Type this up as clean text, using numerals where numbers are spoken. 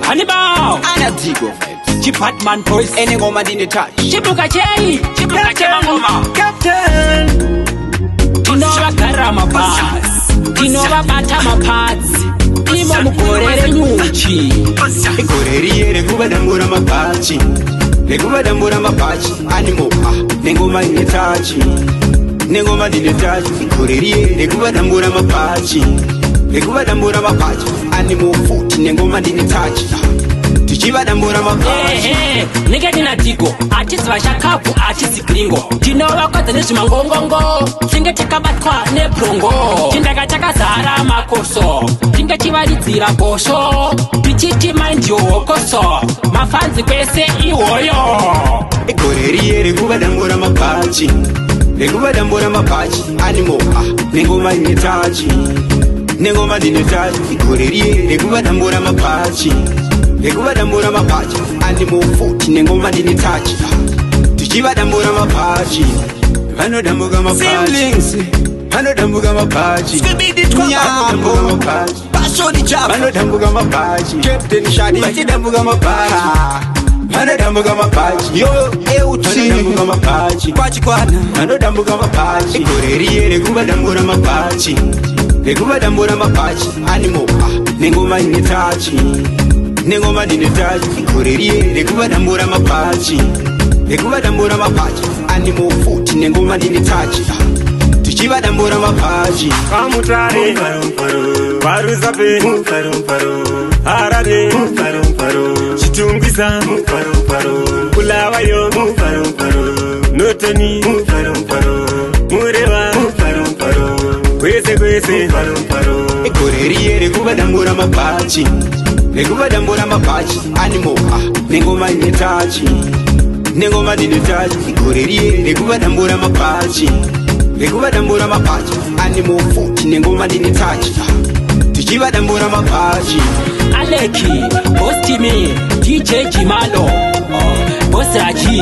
Hannibal Anatigo Chipatman Boys Ene ngoma dini touch Chibuka Chei Ngoma Captain Tinova Karama Pass Tinova Batama Pads Imo Mukorere Nyuchi Ikoreri rekuba dambura mapachi Rekuba dambura mapachi Animo Nengoma dini touch Nengoma dini touch Ikoreri rekuba dambura mapachi Rekuba dambura mapachi Animo foot Nengoma dini touch Tichiba dambura mapachi Nige dina tigo Artist vashakapu artist gringo Tinova kwa zanishi mangongongo Tinge chaka batwa ne brongo Tindaga chaka zara makoso Tinge chivalidzira kosho Tichiti mind yo koso Mafanzi kwese iwoyo Ikoreri rekuba dambura mapachi Rekuba dambura mapachi Animo Nengoma dini touch Nengoma dini touch Ikoreri rekuba dambura mapachi Rekuba dambura mapachi Animo foot Nengoma dini touch Tichiba dambura mapachi Vano dambuga mapachi Siblings Vano dambuga mapachi Nyambo Pasoni chapa Vano dambuga mapachi Captain Shadi Vati dambuga mapachi Vano dambuga mapachi Yo Vano dambuga mapachi Pachi kwana Vano dambuga mapachi Ikoreri rekuba dambura mapachi Rekuba dambura mapachi Animo Nengoma dini touch Nengoma dini touch Ikoreri rekuba dambura mapachi Rekuba dambura mapachi Animo foot Nengoma dini touch Tichiba dambura mapachi Kamutare Paruzape Harare Chitungisa Kulawayo Notoni Murewa Kwese Ikoreri rekuba dambura mapachi Rekuba dambura mapachi Animo Nengoma dini touch Nengoma dini touch Ikoreri rekuba dambura mapachi Rekuba dambura mapachi Animo foot Nengoma dini touch Tichiba dambura mapachi Aleki Boss Timmy DJ Jimalo Boss Raji